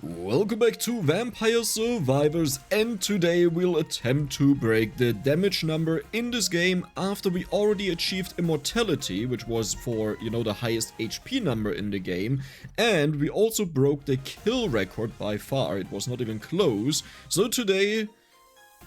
Welcome back to Vampire Survivors, and today we'll attempt to break the damage number in this game after we already achieved immortality, which was for, the highest HP number in the game, and we also broke the kill record by far. It was not even close. So today,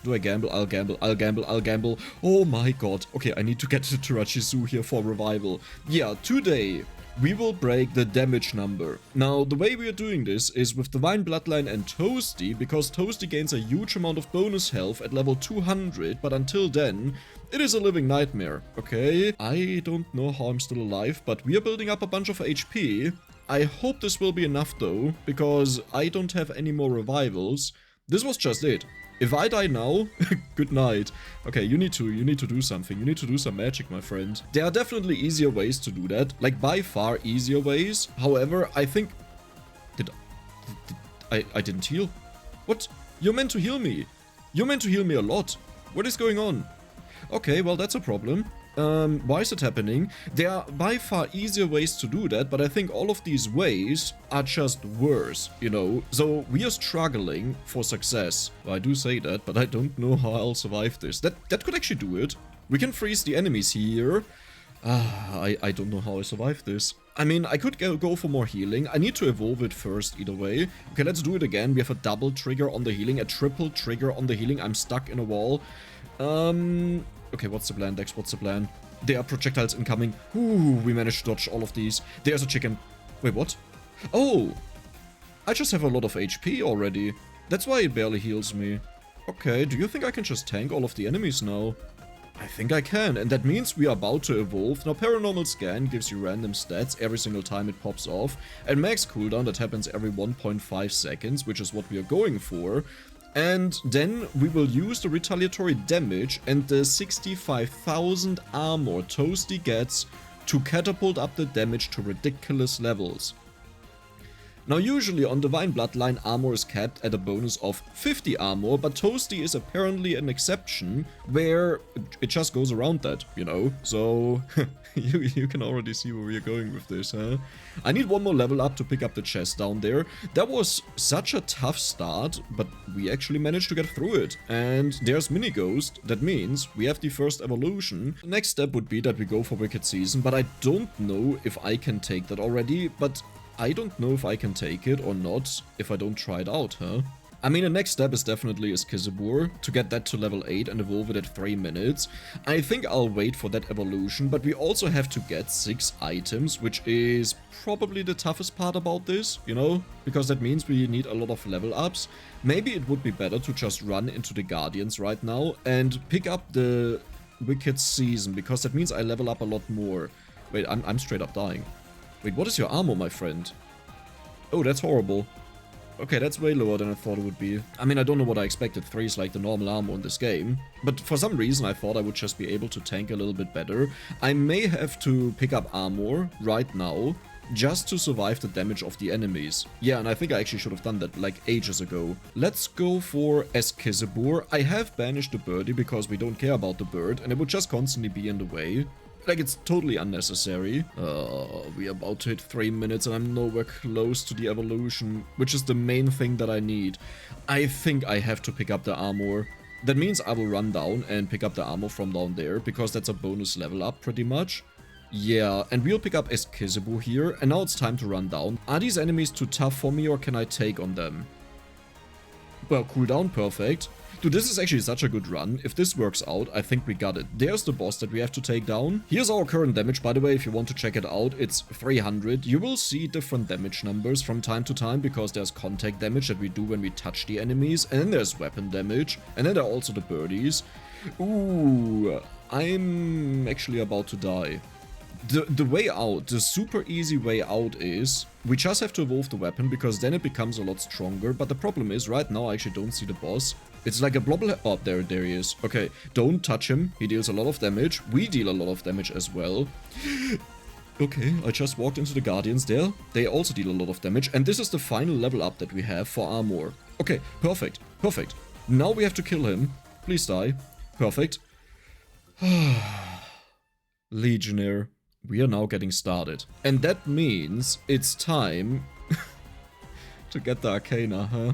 do I gamble? I'll gamble. Oh my god. Okay, I need to get to Tarachisu here for revival. Yeah, today we will break the damage number. Now, the way we are doing this is with Divine Bloodline and Toasty, because Toasty gains a huge amount of bonus health at level 200, but until then, it is a living nightmare, okay? I don't know how I'm still alive, but we are building up a bunch of HP. I hope this will be enough though, because I don't have any more revivals. This was just it. If I die now, good night. Okay, you need to do something. You need to do some magic, my friend. There are definitely easier ways to do that. Like, by far easier ways. However, I think... I didn't heal? What? You're meant to heal me. You're meant to heal me a lot. What is going on? Okay, well, that's a problem. Why is it happening? There are by far easier ways to do that, but I think all of these ways are just worse, So we are struggling for success. Well, I do say that, but I don't know how I'll survive this. That could actually do it. We can freeze the enemies here. I don't know how I survive this. I mean, I could go for more healing. I need to evolve it first, either way. Okay, let's do it again. We have a double trigger on the healing, a triple trigger on the healing. I'm stuck in a wall. Okay, what's the plan, Dex? What's the plan? There are projectiles incoming. Ooh, we managed to dodge all of these. There's a chicken. Wait, what? Oh! I just have a lot of HP already. That's why it barely heals me. Okay, do you think I can just tank all of the enemies now? I think I can, and that means we are about to evolve. Now, Paranormal Scan gives you random stats every single time it pops off, and max cooldown that happens every 1.5 seconds, which is what we are going for. And then we will use the retaliatory damage and the 65,000 armor Toasty gets to catapult up the damage to ridiculous levels. Now, usually on Divine Bloodline, armor is capped at a bonus of 50 armor, but Toasty is apparently an exception where it just goes around that, So, you can already see where we are going with this, huh? I need one more level up to pick up the chest down there. That was such a tough start, but we actually managed to get through it. And there's Mini Ghost. That means we have the first evolution. The next step would be that we go for Wicked Season, but I don't know if I can take that already, but I don't know if I can take it or not if I don't try it out, huh? I mean, the next step is definitely Excalibur, to get that to level 8 and evolve it at 3 minutes. I think I'll wait for that evolution, but we also have to get 6 items, which is probably the toughest part about this, Because that means we need a lot of level ups. Maybe it would be better to just run into the Guardians right now and pick up the Wicked Season, because that means I level up a lot more. Wait, I'm straight up dying. Wait, what is your armor, my friend? Oh, that's horrible. Okay, that's way lower than I thought it would be. I mean, I don't know what I expected. 3 is like the normal armor in this game. But for some reason, I thought I would just be able to tank a little bit better. I may have to pick up armor right now, just to survive the damage of the enemies. Yeah, and I think I actually should have done that like ages ago. Let's go for Excalibur. I have banished the birdie because we don't care about the bird, and it would just constantly be in the way. Like, it's totally unnecessary. We are about to hit 3 minutes and I'm nowhere close to the evolution, which is the main thing that I need. I think I have to pick up the armor. That means I will run down and pick up the armor from down there, because that's a bonus level up pretty much. Yeah, and we'll pick up Excalibur here, and now it's time to run down. Are these enemies too tough for me, or can I take on them? Well, cooldown, perfect. Dude, this is actually such a good run. If this works out, I think we got it. There's the boss that we have to take down. Here's our current damage, by the way, if you want to check it out. It's 300. You will see different damage numbers from time to time, because there's contact damage that we do when we touch the enemies, and then there's weapon damage, and then there are also the birdies. Ooh, I'm actually about to die. The way out, the super easy way out is, we just have to evolve the weapon, because then it becomes a lot stronger, but the problem is, right now I actually don't see the boss. It's like a blobble. Oh, there he is. Okay, don't touch him. He deals a lot of damage. We deal a lot of damage as well. Okay, I just walked into the Guardians there. They also deal a lot of damage, and this is the final level up that we have for armor. Okay, perfect. Perfect. Now we have to kill him. Please die. Perfect. Legionnaire. We are now getting started. And that means it's time To get the Arcana, huh?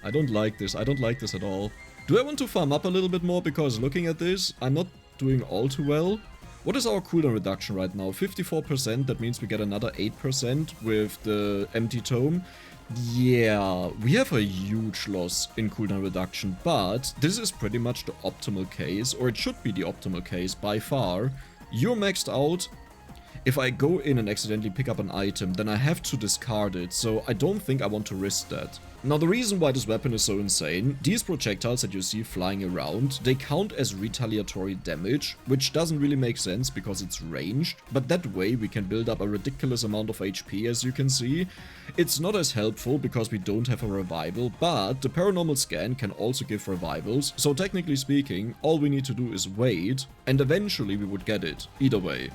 I don't like this. I don't like this at all. Do I want to farm up a little bit more? Because looking at this, I'm not doing all too well. What is our cooldown reduction right now? 54%. That means we get another 8% with the empty tome. Yeah, we have a huge loss in cooldown reduction, but this is pretty much the optimal case, or it should be the optimal case by far. You're maxed out. If I go in and accidentally pick up an item, then I have to discard it, so I don't think I want to risk that. Now, the reason why this weapon is so insane, these projectiles that you see flying around, they count as retaliatory damage, which doesn't really make sense because it's ranged, but that way we can build up a ridiculous amount of HP, as you can see. It's not as helpful because we don't have a revival, but the paranormal scan can also give revivals, so technically speaking, all we need to do is wait, and eventually we would get it, either way.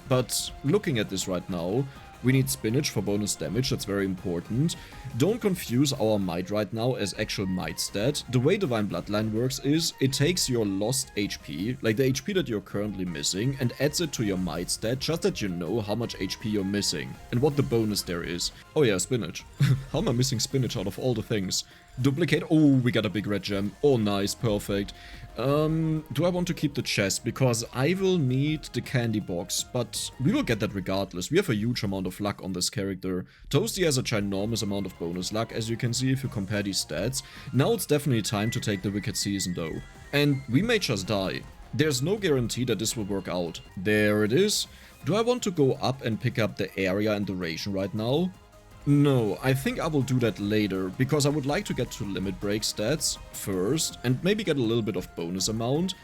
But looking at this right now, we need spinach for bonus damage, that's very important. Don't confuse our might right now as actual might stat. The way Divine Bloodline works is, it takes your lost HP, like the HP that you're currently missing, and adds it to your might stat, just that you know how much HP you're missing, and what the bonus there is. Oh yeah, spinach. How am I missing spinach out of all the things? Duplicate, oh, we got a big red gem. Oh, nice, perfect. Do I want to keep the chest? Because I will need the candy box, but we will get that regardless. We have a huge amount of luck on this character. Toasty has a ginormous amount of bonus luck, as you can see if you compare these stats. Now it's definitely time to take the Wicked Season though. And we may just die. There's no guarantee that this will work out. There it is. Do I want to go up and pick up the area and duration right now? No, I think I will do that later, because I would like to get to limit break stats first, and maybe get a little bit of bonus amount.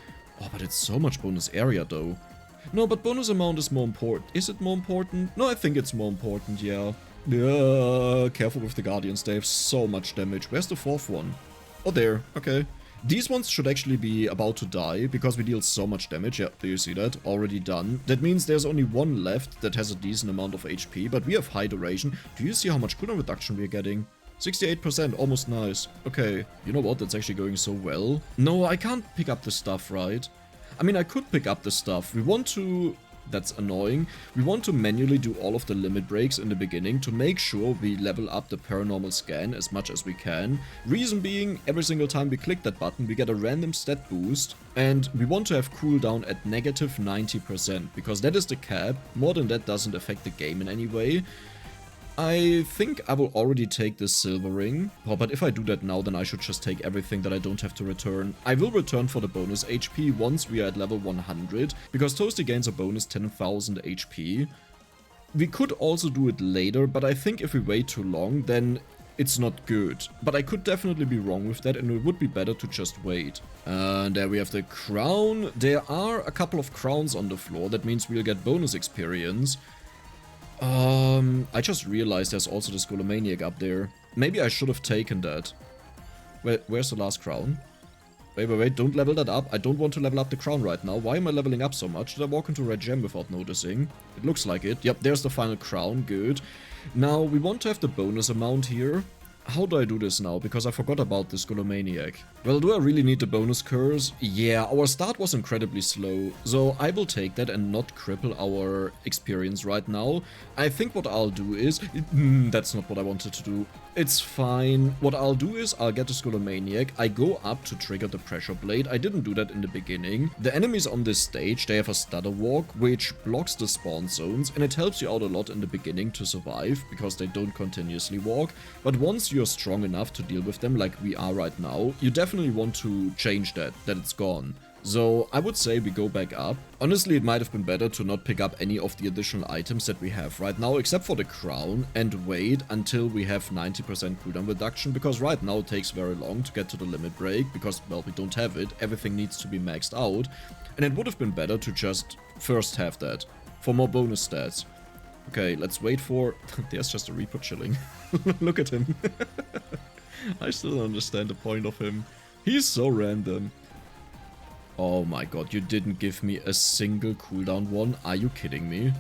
Oh, but it's so much bonus area though. No, but bonus amount is more important. Is it more important? No, I think it's more important, yeah. Yeah, careful with the Guardians, they have so much damage. Where's the fourth one? Oh, there, okay. These ones should actually be about to die, because we deal so much damage. Yeah, do you see that? Already done. That means there's only one left that has a decent amount of HP, but we have high duration. Do you see how much cooldown reduction we're getting? 68%, almost nice. Okay, you know what? That's actually going so well. No, I can't pick up the stuff, right? I mean, I could pick up the stuff. We want to... That's annoying. We want to manually do all of the limit breaks in the beginning to make sure we level up the paranormal scan as much as we can. Reason being, every single time we click that button, we get a random stat boost, and we want to have cooldown at negative 90%, because that is the cap. More than that doesn't affect the game in any way. I think I will already take this silver ring. Oh, but if I do that now, then I should just take everything that I don't have to return. I will return for the bonus HP once we are at level 100, because Toasty gains a bonus 10,000 HP. We could also do it later, but I think if we wait too long, then it's not good. But I could definitely be wrong with that, and it would be better to just wait. And there we have the crown. There are a couple of crowns on the floor. That means we'll get bonus experience. I just realized there's also the Scholomaniac up there. Maybe I should have taken that. Where's the last crown? Wait, don't level that up. I don't want to level up the crown right now. Why am I leveling up so much? Did I walk into red gem without noticing? It looks like it. Yep, there's the final crown. Good. Now, we want to have the bonus amount here. How do I do this now? Because I forgot about the Scholomaniac. Well, do I really need the bonus curse? Yeah, our start was incredibly slow, so I will take that and not cripple our experience right now. I think what I'll do is... that's not what I wanted to do. It's fine. What I'll do is I'll get the Scholomaniac. I go up to trigger the Pressure Blade. I didn't do that in the beginning. The enemies on this stage, they have a Stutter Walk, which blocks the spawn zones, and it helps you out a lot in the beginning to survive, because they don't continuously walk. But once you're strong enough to deal with them like we are right now, you definitely want to change that it's gone. So I would say we go back up. Honestly, it might have been better to not pick up any of the additional items that we have right now, except for the crown, and wait until we have 90% cooldown reduction, because right now it takes very long to get to the limit break, because, well, we don't have it. Everything needs to be maxed out, and it would have been better to just first have that, for more bonus stats. Okay, let's wait for... There's just a Reaper chilling. Look at him. I still don't understand the point of him. He's so random. Oh my god, you didn't give me a single cooldown one? Are you kidding me?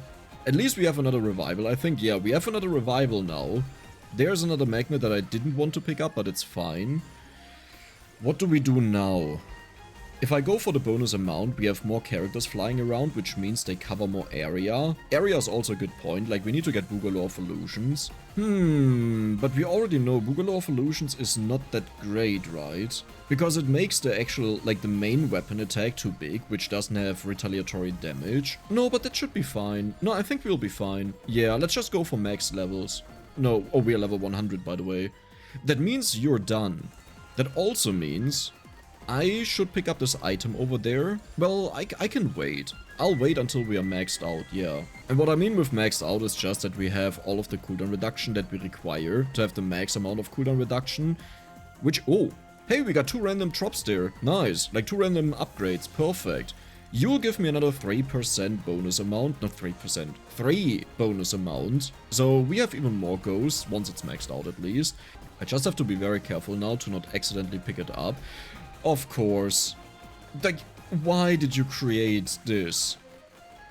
At least we have another revival, I think. Yeah, we have another revival now. There's another magnet that I didn't want to pick up, but it's fine. What do we do now? If I go for the bonus amount, we have more characters flying around, which means they cover more area. Area is also a good point, like we need to get Boogaloo of Illusions. But we already know Boogaloo of Illusions is not that great, right? Because it makes the actual, like the main weapon attack too big, which doesn't have retaliatory damage. No, but that should be fine. No, I think we'll be fine. Yeah, let's just go for max levels. No, oh, we are level 100, by the way. That means you're done. That also means I should pick up this item over there. Well, I can wait. I'll wait until we are maxed out, yeah. And what I mean with maxed out is just that we have all of the cooldown reduction that we require to have the max amount of cooldown reduction. Which, oh, hey, we got 2 random drops there. Nice, like 2 random upgrades, perfect. You'll give me another 3% bonus amount, not 3%, 3 bonus amount. So we have even more ghosts, once it's maxed out at least. I just have to be very careful now to not accidentally pick it up. Of course. Like, why did you create this?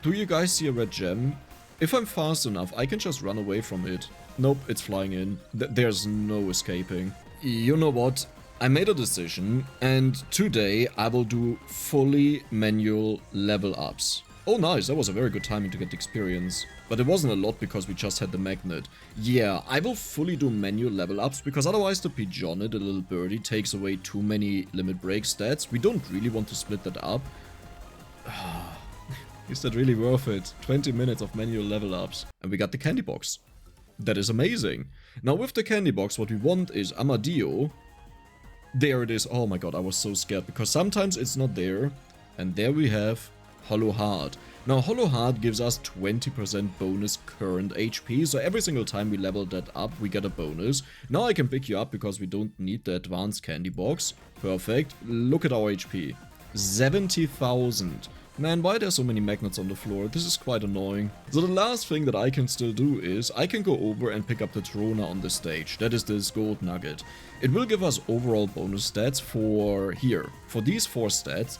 Do you guys see a red gem? If I'm fast enough, I can just run away from it. Nope, it's flying in. There's no escaping. You know what? I made a decision, and today I will do fully manual level ups. Oh nice, that was a very good timing to get experience. But it wasn't a lot because we just had the magnet. Yeah, I will fully do manual level ups because otherwise the Pigeonnet, the little birdie, takes away too many limit break stats. We don't really want to split that up. Is that really worth it? 20 minutes of manual level ups. And we got the candy box. That is amazing. Now with the candy box, what we want is Armadillo. There it is. Oh my god, I was so scared because sometimes it's not there. And there we have Hollow Heart. Now Hollow Heart gives us 20% bonus current HP, so every single time we level that up we get a bonus. Now I can pick you up because we don't need the advanced candy box. Perfect. Look at our HP. 70,000. Man, why are there so many magnets on the floor? This is quite annoying. So the last thing that I can still do is I can go over and pick up the Trona on the stage. That is this gold nugget. It will give us overall bonus stats for here. For these 4 stats,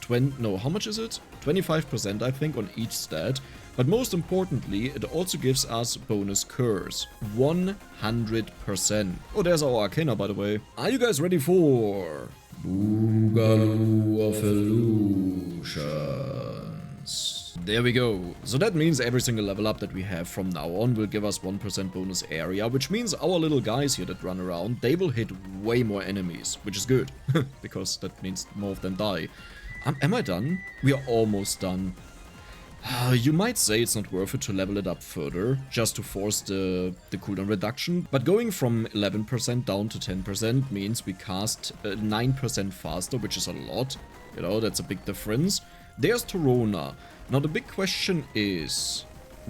how much is it? 25% I think on each stat. But most importantly, it also gives us bonus curse. 100%. Oh, there's our Arcana, by the way. Are you guys ready for Boogaloo of Illusions? There we go. So that means every single level up that we have from now on will give us 1% bonus area, which means our little guys here that run around, they will hit way more enemies, which is good, because that means more of them die. Am I done? We are almost done. You might say it's not worth it to level it up further, just to force the cooldown reduction, but going from 11% down to 10% means we cast 9% faster, which is a lot. You know, that's a big difference. There's Trona. Now the big question is,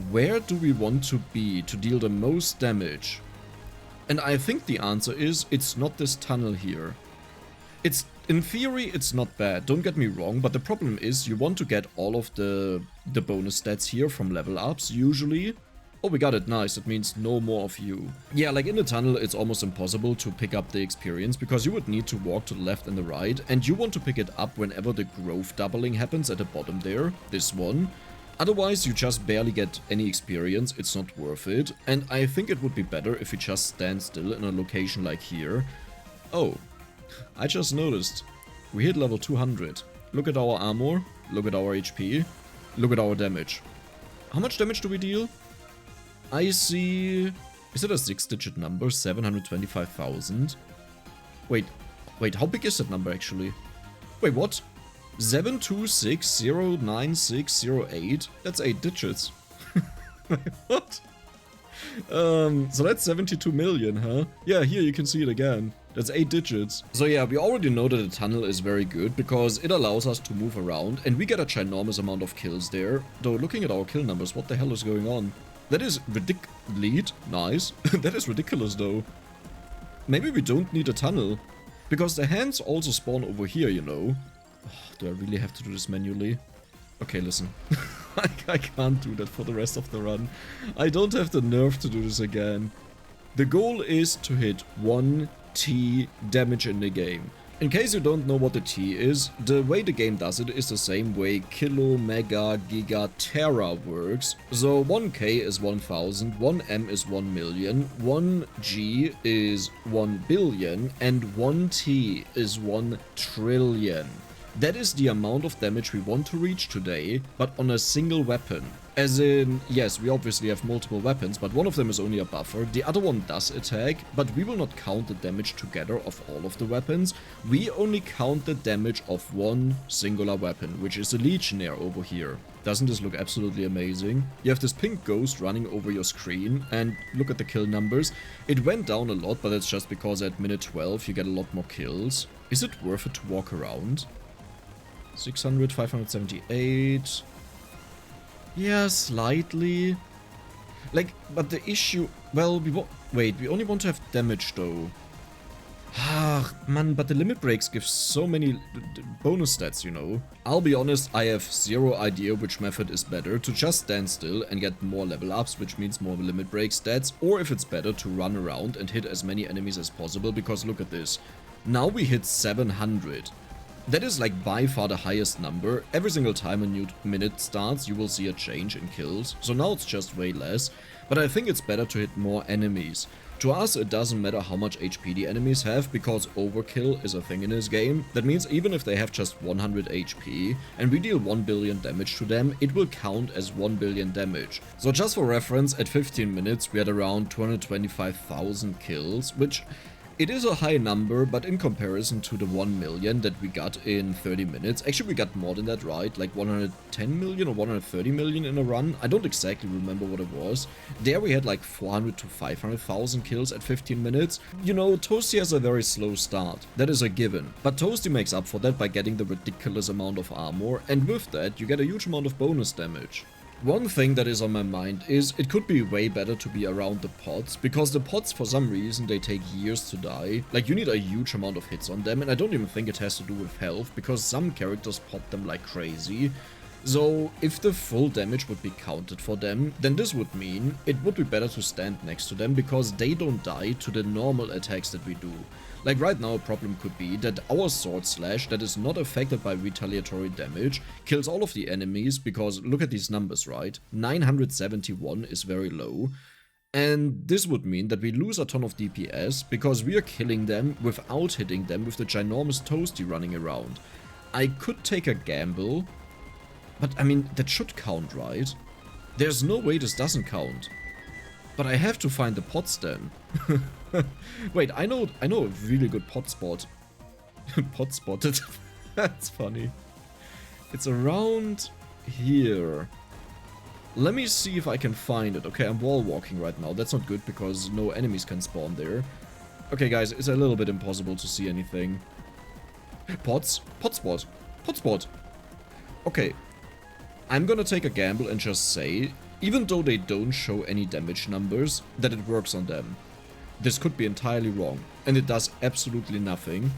where do we want to be to deal the most damage? And I think the answer is, it's not this tunnel here. In theory, it's not bad, don't get me wrong, but the problem is you want to get all of the bonus stats here from level ups, usually. Oh, we got it, nice, that means no more of you. Yeah, like in the tunnel, it's almost impossible to pick up the experience, because you would need to walk to the left and the right, and you want to pick it up whenever the growth doubling happens at the bottom there, this one. Otherwise, you just barely get any experience, it's not worth it, and I think it would be better if you just stand still in a location like here. Oh. I just noticed, we hit level 200. Look at our armor, look at our HP, look at our damage. How much damage do we deal? I see... Is it a 6-digit number? 725,000? Wait, how big is that number actually? Wait, what? 7260968? That's 8 digits. What? So that's 72 million, huh? Yeah, here you can see it again. That's 8 digits. So yeah, we already know that the tunnel is very good because it allows us to move around and we get a ginormous amount of kills there. Though looking at our kill numbers, what the hell is going on? That is ridiculous. Nice. That is ridiculous though. Maybe we don't need a tunnel. Because the hands also spawn over here, you know. Oh, do I really have to do this manually? Okay, listen. I can't do that for the rest of the run. I don't have the nerve to do this again. The goal is to hit 1 T damage in the game. In case you don't know what the T is, the way the game does it is the same way Kilo, Mega, Giga, Tera works. So 1K is 1000, 1M is 1 million, 1G is 1 billion, and 1T is 1 trillion. That is the amount of damage we want to reach today, but on a single weapon. As in, yes, we obviously have multiple weapons, but one of them is only a buffer, the other one does attack, but we will not count the damage together of all of the weapons. We only count the damage of one singular weapon, which is a Legionnaire over here. Doesn't this look absolutely amazing? You have this pink ghost running over your screen, and look at the kill numbers. It went down a lot, but that's just because at minute 12 you get a lot more kills. Is it worth it to walk around? 600, 578... Yeah, slightly. Like, but the issue... Well, wait, we only want to have damage, though. Ah, man, but the limit breaks give so many bonus stats, you know. I'll be honest, I have zero idea which method is better, to just stand still and get more level ups, which means more limit break stats, or if it's better to run around and hit as many enemies as possible, because look at this. Now we hit 700. That is like by far the highest number. Every single time a new minute starts, you will see a change in kills. So now it's just way less. But I think it's better to hit more enemies. To us, it doesn't matter how much HP the enemies have, because overkill is a thing in this game. That means even if they have just 100 HP, and we deal 1 billion damage to them, it will count as 1 billion damage. So just for reference, at 15 minutes we had around 225,000 kills, which... It is a high number, but in comparison to the 1 million that we got in 30 minutes, actually we got more than that, right? Like 110 million or 130 million in a run? I don't exactly remember what it was. There we had like 400 to 500,000 kills at 15 minutes. You know, Toasty has a very slow start. That is a given. But Toasty makes up for that by getting the ridiculous amount of armor, and with that you get a huge amount of bonus damage. One thing that is on my mind is it could be way better to be around the pods, because the pods for some reason they take years to die. Like you need a huge amount of hits on them, and I don't even think it has to do with health, because some characters pop them like crazy. So if the full damage would be counted for them, then this would mean it would be better to stand next to them, because they don't die to the normal attacks that we do. Like right now a problem could be that our Sword Slash that is not affected by retaliatory damage kills all of the enemies, because look at these numbers, right? 971 is very low. And this would mean that we lose a ton of DPS because we are killing them without hitting them with the ginormous Toasty running around. I could take a gamble, but I mean that should count, right? There's no way this doesn't count. But I have to find the pots then. Wait, I know a really good pot spot. Pot spotted. That's funny. It's around here. Let me see if I can find it. Okay, I'm wall walking right now. That's not good because no enemies can spawn there. Okay, guys, it's a little bit impossible to see anything. Pots? Pot spot. Pot spot. Okay. I'm gonna take a gamble and just say, even though they don't show any damage numbers, that it works on them. This could be entirely wrong, and it does absolutely nothing,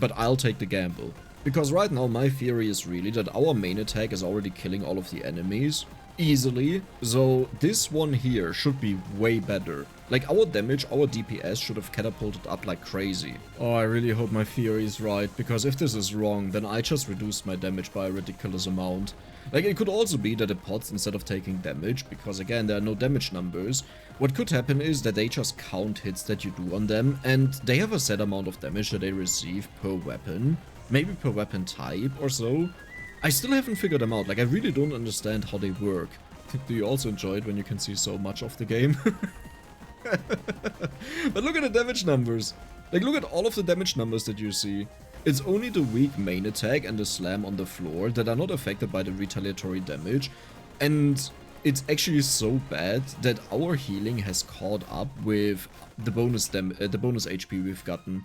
but I'll take the gamble. Because right now my theory is really that our main attack is already killing all of the enemies easily, so this one here should be way better. Like our damage, our DPS should have catapulted up like crazy. Oh, I really hope my theory is right, because if this is wrong, then I just reduced my damage by a ridiculous amount. Like it could also be that the pots, instead of taking damage, because again there are no damage numbers, what could happen is that they just count hits that you do on them, and they have a set amount of damage that they receive per weapon, maybe per weapon type or so. I still haven't figured them out, like I really don't understand how they work. Do you also enjoy it when you can see so much of the game? But look at the damage numbers. Like look at all of the damage numbers that you see. It's only the weak main attack and the slam on the floor that are not affected by the retaliatory damage, and it's actually so bad that our healing has caught up with the bonus HP we've gotten.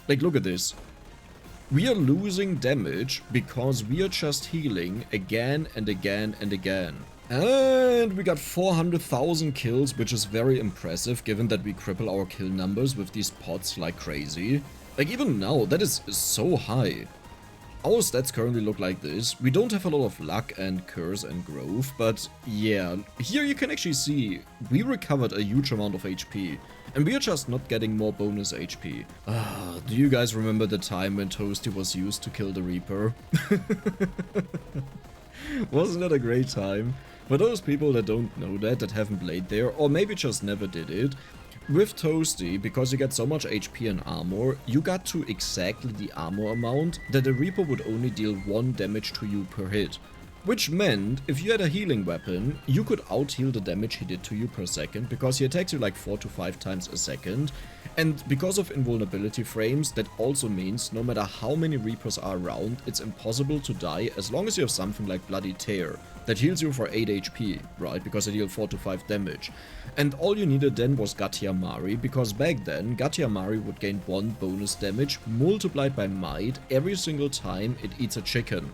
Like look at this. We are losing damage because we are just healing again and again and again. And we got 400,000 kills, which is very impressive given that we cripple our kill numbers with these pots like crazy. Like even now, that is so high. Our stats currently look like this. We don't have a lot of luck and curse and growth, but yeah, here you can actually see we recovered a huge amount of HP. And we are just not getting more bonus HP. Do you guys remember the time when Toasty was used to kill the Reaper? Wasn't that a great time? For those people that don't know that haven't played there, or maybe just never did it, With Toasty, because you get so much HP and armor, you got to exactly the armor amount that the Reaper would only deal 1 damage to you per hit. Which meant, if you had a healing weapon, you could out-heal the damage he did to you per second, because he attacks you like 4 to 5 times a second. And because of invulnerability frames, that also means no matter how many Reapers are around, it's impossible to die as long as you have something like Bloody Tear that heals you for 8 HP, right? Because it deals 4 to 5 damage. And all you needed then was Gatiamari, because back then, Gatiamari would gain 1 bonus damage multiplied by might every single time it eats a chicken.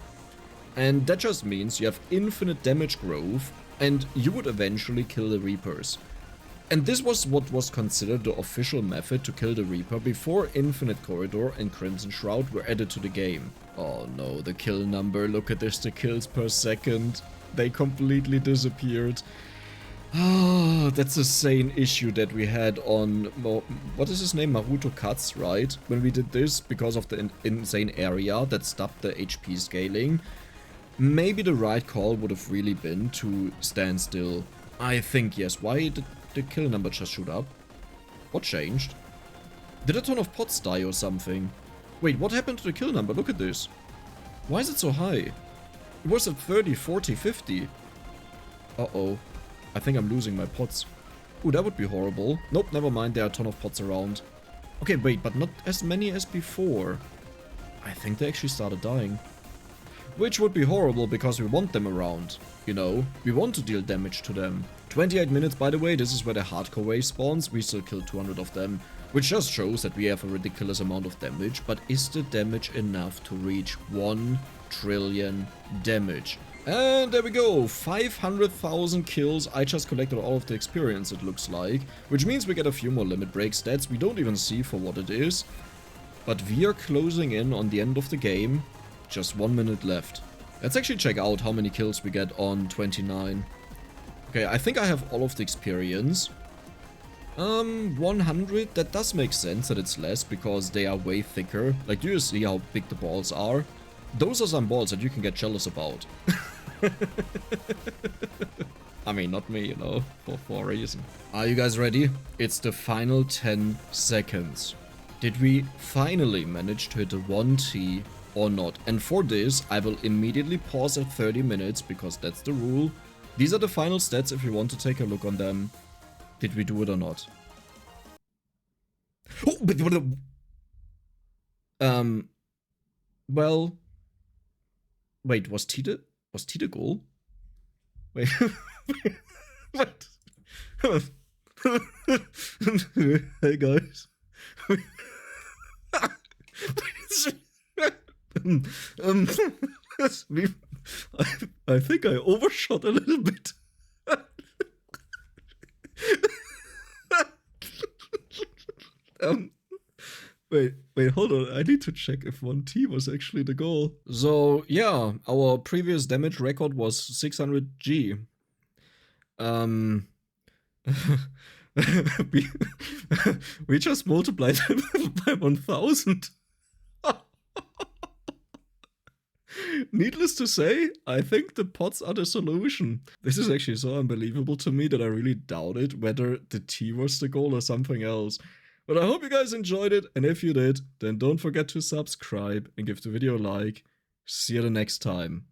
And that just means you have infinite damage growth, and you would eventually kill the Reapers. And this was what was considered the official method to kill the Reaper before Infinite Corridor and Crimson Shroud were added to the game. Oh no, the kill number, look at this, the kills per second. They completely disappeared. Ah, that's the same issue that we had on, what is his name, Maruto Cuts, right? When we did this because of the insane area that stopped the HP scaling. Maybe the right call would have really been to stand still. I think yes. Why did the kill number just shoot up? What changed? Did a ton of pots die or something? Wait, what happened to the kill number? Look at this. Why is it so high? It was at 30, 40, 50. Uh-oh. I think I'm losing my pots. Ooh, that would be horrible. Nope, never mind. There are a ton of pots around. Okay, wait, but not as many as before. I think they actually started dying. Which would be horrible because we want them around, you know? We want to deal damage to them. 28 minutes, by the way, this is where the hardcore wave spawns. We still killed 200 of them, which just shows that we have a ridiculous amount of damage. But is the damage enough to reach 1 trillion damage? And there we go, 500,000 kills. I just collected all of the experience, it looks like. Which means we get a few more limit break stats we don't even see for what it is. But we are closing in on the end of the game. Just 1 minute left. Let's actually check out how many kills we get on 29. Okay, I think I have all of the experience. 100, that does make sense that it's less because they are way thicker. Like, do you see how big the balls are? Those are some balls that you can get jealous about. I mean, not me, you know, for a reason. Are you guys ready? It's the final 10 seconds. Did we finally manage to hit the 1T or not? And for this, I will immediately pause at 30 minutes because that's the rule. These are the final stats if you want to take a look on them. Did we do it or not? Oh, but well, wait, was T the goal? Wait, what? Hey guys. I think I overshot a little bit. Wait, hold on. I need to check if 1T was actually the goal. So, yeah, our previous damage record was 600G. We just multiplied it by 1000. Needless to say, I think the pots are the solution. This is actually so unbelievable to me that I really doubted whether the T was the goal or something else. But I hope you guys enjoyed it, and if you did, then don't forget to subscribe and give the video a like. See you the next time.